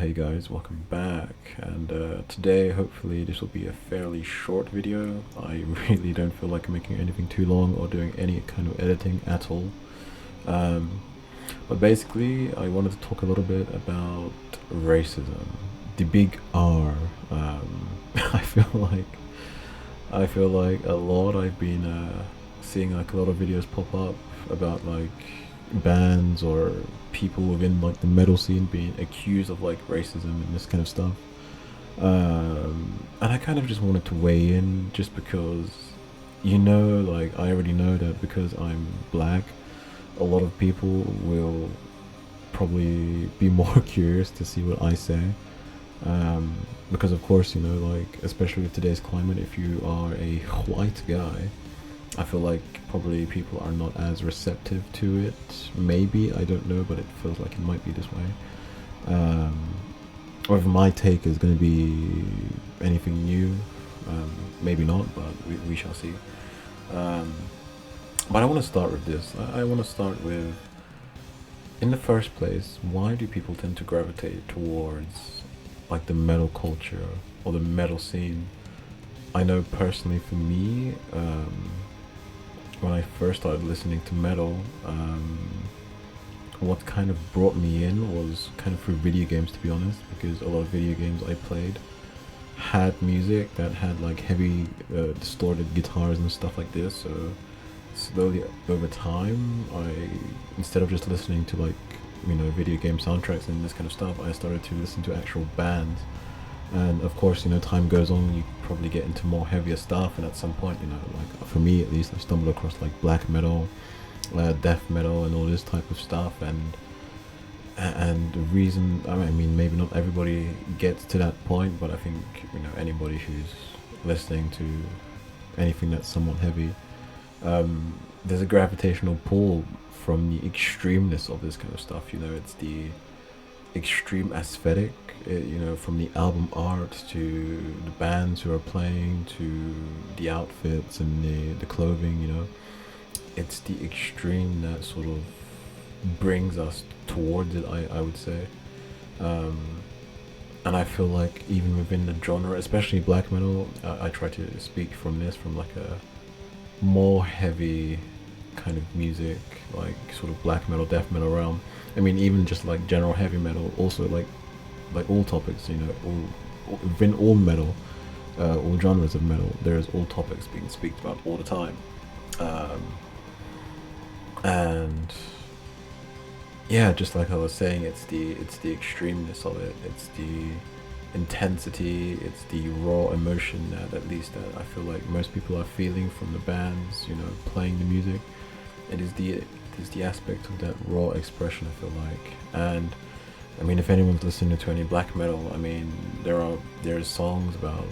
Hey guys, welcome back. And today, hopefully, this will be a fairly short video. I really don't feel like making anything too long or doing any kind of editing at all. Um, but basically, I wanted to talk a little bit about racism, the big R. I feel like a lot. I've been seeing like a lot of videos pop up about like bands or people within like the metal scene being accused of like racism and this kind of stuff. And I kind of just wanted to weigh in just because, like I already know that because I'm black, a lot of people will probably be more curious to see what I say. Because of course, like especially with today's climate, if you are a white guy, I feel like probably people are not as receptive to it. Maybe, I don't know, but it feels like it might be this way. Or if my take is going to be anything new, maybe not, but we shall see. Um, but I want to start with this. I want to start with, in the first place, why do people tend to gravitate towards like the metal culture or the metal scene? I know personally for me, when I first started listening to metal, what kind of brought me in was kind of through video games, to be honest, because a lot of video games I played had music that had like heavy distorted guitars and stuff like this. So slowly over time, instead of just listening to like video game soundtracks and this kind of stuff, I started to listen to actual bands. And of course, time goes on, you probably get into more heavier stuff, and at some point, like for me at least, I stumbled across like black metal, death metal, and all this type of stuff. And the reason, I mean, maybe not everybody gets to that point, but I think anybody who's listening to anything that's somewhat heavy, there's a gravitational pull from the extremeness of this kind of stuff. It's the extreme aesthetic, from the album art to the bands who are playing to the outfits and the clothing. It's the extreme that sort of brings us towards it, I would say. And I feel like even within the genre, especially black metal, I try to speak from like a more heavy kind of music, like sort of black metal, death metal realm. I mean, even just like general heavy metal, also like all topics, within all metal, all genres of metal, there's all topics being spoken about all the time. And yeah, just like I was saying, it's the extremeness of it, it's the intensity, it's the raw emotion that at least that I feel like most people are feeling from the bands, playing the music. It is the aspect of that raw expression, I feel like. And I mean, if anyone's listening to any black metal, I mean, there's songs about,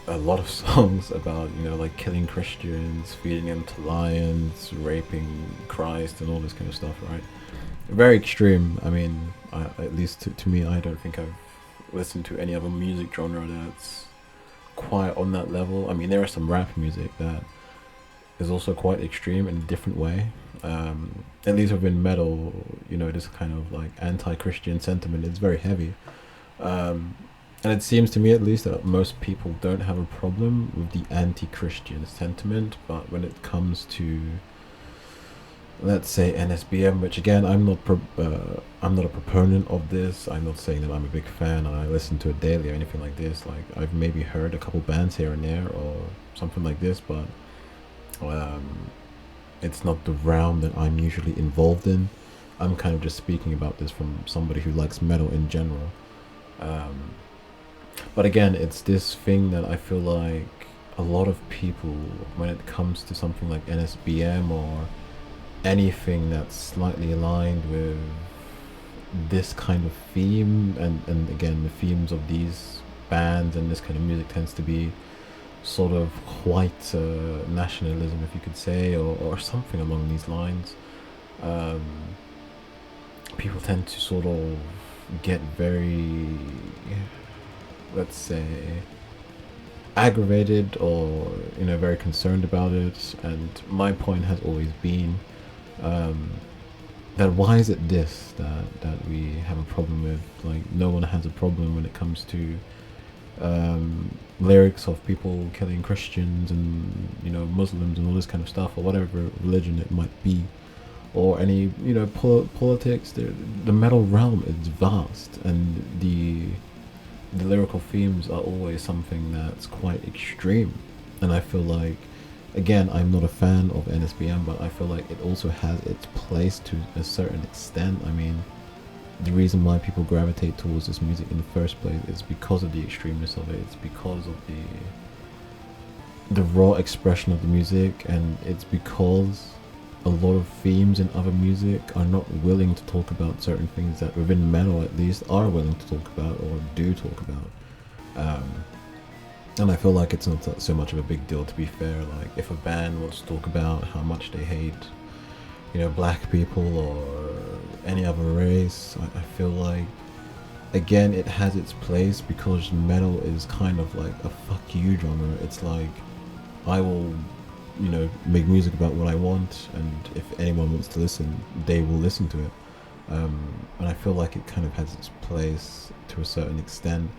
a lot of songs about, like killing Christians, feeding them to lions, raping Christ, and all this kind of stuff, right? Very extreme. I mean, at least to me, I don't think I've listened to any other music genre that's quite on that level. I mean, there is some rap music that is also quite extreme in a different way. At least within metal, this kind of like anti-Christian sentiment is very heavy. And it seems to me at least that most people don't have a problem with the anti-Christian sentiment, but when it comes to, let's say, NSBM, which again, I'm not a proponent of this. I'm not saying that I'm a big fan and I listen to it daily or anything like this. Like, I've maybe heard a couple bands here and there or something like this, but it's not the realm that I'm usually involved in. I'm kind of just speaking about this from somebody who likes metal in general. But again, it's this thing that I feel like a lot of people, when it comes to something like NSBM or anything that's slightly aligned with this kind of theme, and again, the themes of these bands and this kind of music tends to be sort of white nationalism, if you could say, or something along these lines. People tend to sort of get very, let's say, aggravated or very concerned about it. And my point has always been, that why is it this that we have a problem with? Like, no one has a problem when it comes to lyrics of people killing Christians and, you know, Muslims and all this kind of stuff, or whatever religion it might be, or any, you know, politics. The metal realm is vast, and the lyrical themes are always something that's quite extreme. And I feel like, again, I'm not a fan of NSBM, but I feel like it also has its place to a certain extent. I mean, the reason why people gravitate towards this music in the first place is because of the extremeness of it. It's because of the raw expression of the music, and it's because a lot of themes in other music are not willing to talk about certain things that within metal at least are willing to talk about or do talk about. And I feel like it's not so much of a big deal, to be fair. Like, if a band wants to talk about how much they hate, you know, black people or any other race, I feel like, again, it has its place because metal is kind of like a fuck you genre. It's like, I will, you know, make music about what I want, and if anyone wants to listen, they will listen to it. And I feel like it kind of has its place to a certain extent.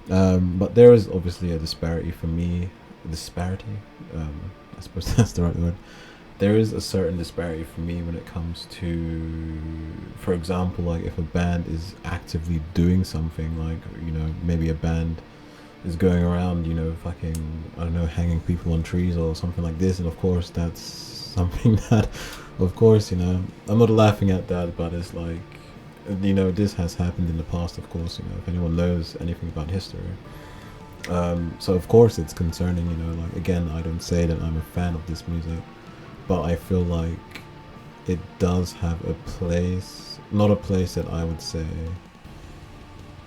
But there is obviously a disparity for me. Disparity? I suppose that's the right word. There is a certain disparity for me when it comes to, for example, like if a band is actively doing something, like, you know, maybe a band is going around, you know, fucking, I don't know, hanging people on trees or something like this, and of course that's something that, of course, you know, I'm not laughing at that, but it's like, you know, this has happened in the past, of course, you know, if anyone knows anything about history. So of course it's concerning, you know, like, again, I don't say that I'm a fan of this music, but I feel like it does have a place, not a place that I would say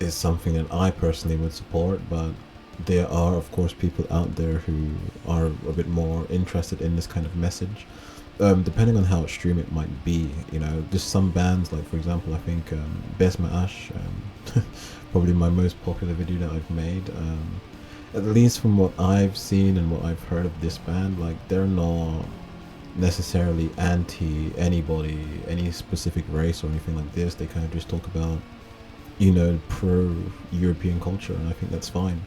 is something that I personally would support, but there are, of course, people out there who are a bit more interested in this kind of message. Depending on how extreme it might be, you know, just some bands, like for example, I think Belphezar, probably my most popular video that I've made. At least from what I've seen and what I've heard of this band, like, they're not necessarily anti anybody, any specific race or anything like this. They kind of just talk about, you know, pro-European culture, and I think that's fine.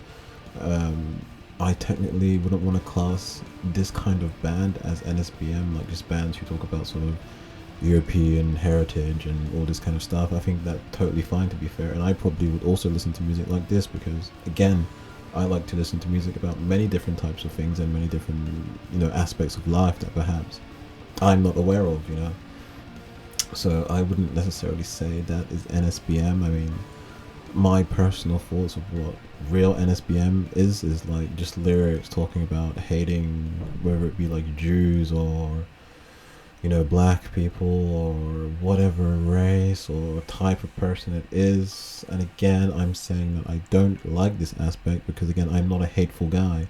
I technically wouldn't want to class this kind of band as NSBM, like just bands who talk about sort of European heritage and all this kind of stuff. I think that's totally fine, to be fair, and I probably would also listen to music like this because, again, I like to listen to music about many different types of things and many different, you know, aspects of life that perhaps I'm not aware of, you know. So I wouldn't necessarily say that is NSBM. I mean, my personal thoughts of what real NSBM is like just lyrics talking about hating, whether it be like Jews or, you know, black people or whatever race or type of person it is. And again, I'm saying that I don't like this aspect because, again, I'm not a hateful guy.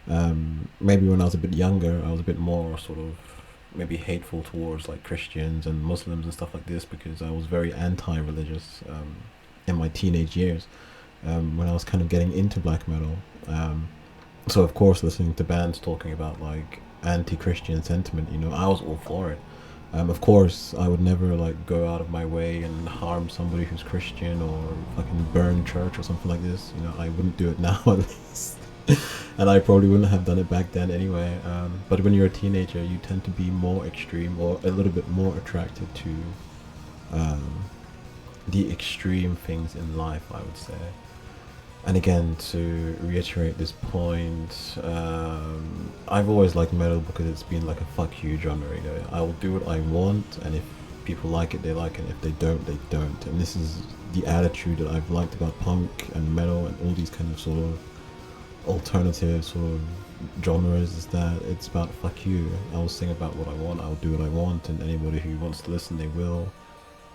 Maybe when I was a bit younger, I was a bit more sort of maybe hateful towards like Christians and Muslims and stuff like this because I was very anti-religious in my teenage years when I was kind of getting into black metal. So of course, listening to bands talking about like anti-Christian sentiment, you know, I was all for it. Of course, I would never like go out of my way and harm somebody who's Christian or fucking burn church or something like this. You know, I wouldn't do it now at least. And I probably wouldn't have done it back then anyway. But when you're a teenager, you tend to be more extreme or a little bit more attracted to the extreme things in life, I would say. And again, to reiterate this point, I've always liked metal because it's been like a fuck you genre. You know, I will do what I want, and if people like it, they like it. If they don't, they don't. And this is the attitude that I've liked about punk and metal and all these kind of sort of alternative sort of genres, is that it's about fuck you. I will sing about what I want, I'll do what I want, and anybody who wants to listen, they will.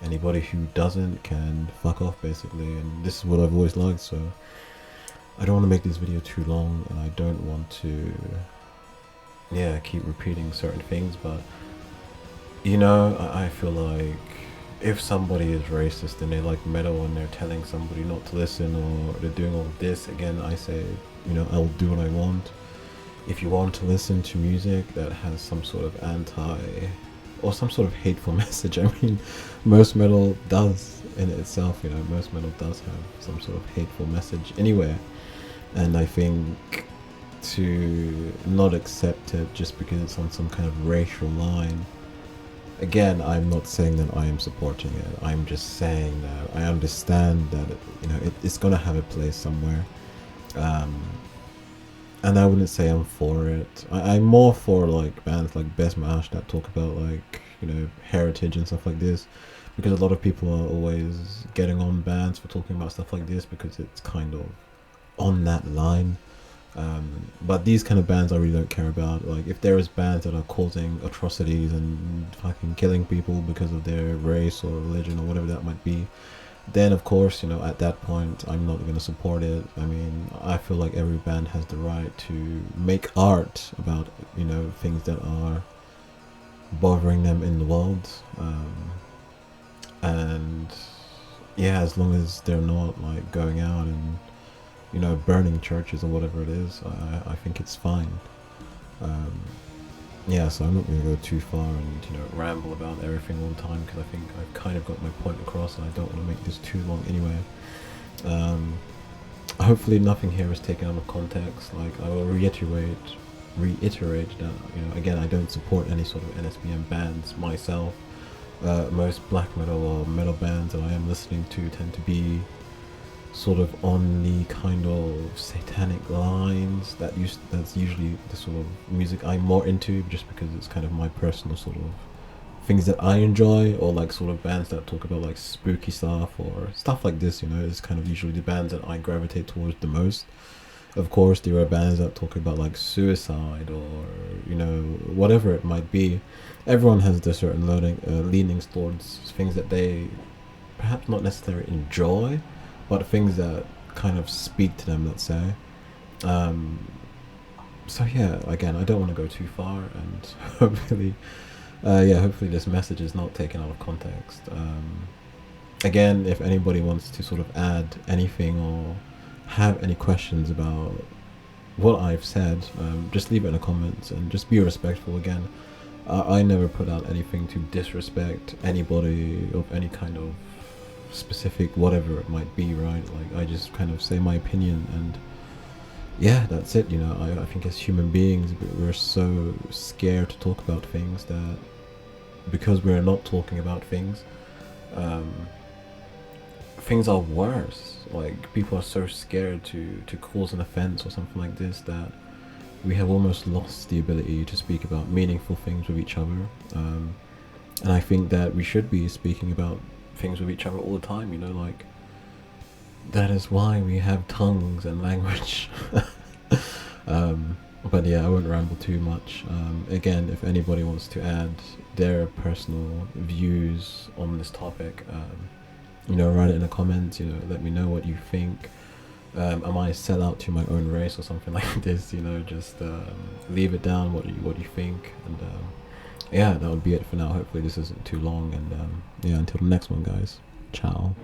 Anybody who doesn't can fuck off, basically. And this is what I've always liked, so I don't want to make this video too long, and I don't want to, yeah, keep repeating certain things, but, you know, I feel like if somebody is racist and they like metal and they're telling somebody not to listen or they're doing all of this, again, I say, you know, I'll do what I want. If you want to listen to music that has some sort of or some sort of hateful message. I mean, most metal does in itself, you know, most metal does have some sort of hateful message anywhere. And I think to not accept it just because it's on some kind of racial line, again, I'm not saying that I am supporting it. I'm just saying that I understand that, you know, it's going to have a place somewhere. Um, and I wouldn't say I'm for it. I'm more for like bands like Besmash that talk about like, you know, heritage and stuff like this, because a lot of people are always getting on bands for talking about stuff like this because it's kind of on that line. But these kind of bands I really don't care about. Like if there is bands that are causing atrocities and fucking killing people because of their race or religion or whatever that might be, then of course, you know, at that point I'm not going to support it. I mean, I feel like every band has the right to make art about, you know, things that are bothering them in the world. And yeah, as long as they're not like going out and, you know, burning churches or whatever it is, I think it's fine. Um, yeah, so I'm not going to go too far and, you know, ramble about everything all the time, because I think I've kind of got my point across and I don't want to make this too long anyway. Hopefully nothing here is taken out of context. Like, I will reiterate that, you know, again, I don't support any sort of NSBM bands myself. Most black metal or metal bands that I am listening to tend to be sort of on the kind of satanic lines. That's usually the sort of music I'm more into, just because it's kind of my personal sort of things that I enjoy, or like sort of bands that talk about like spooky stuff or stuff like this, you know, is kind of usually the bands that I gravitate towards the most. Of course, there are bands that talk about like suicide or, you know, whatever it might be. Everyone has their certain leanings towards things that they perhaps not necessarily enjoy, but things that kind of speak to them, let's say. Um, so yeah, again, I don't want to go too far, and hopefully this message is not taken out of context. Again, if anybody wants to sort of add anything or have any questions about what I've said, just leave it in the comments and just be respectful. Again, I never put out anything to disrespect anybody of any kind of specific whatever it might be, right? Like, I just kind of say my opinion, and yeah, that's it. You know, I think as human beings we're so scared to talk about things that, because we're not talking about things, things are worse. Like, people are so scared to cause an offense or something like this, that we have almost lost the ability to speak about meaningful things with each other. And I think that we should be speaking about things with each other all the time, you know, like, that is why we have tongues and language. But yeah, I won't ramble too much. Again, if anybody wants to add their personal views on this topic, you know, write it in the comments, you know, let me know what you think. Am I a sellout to my own race or something like this, you know, just leave it down, what you think, and yeah, that would be it for now. Hopefully this isn't too long, and yeah, until the next one, guys. Ciao.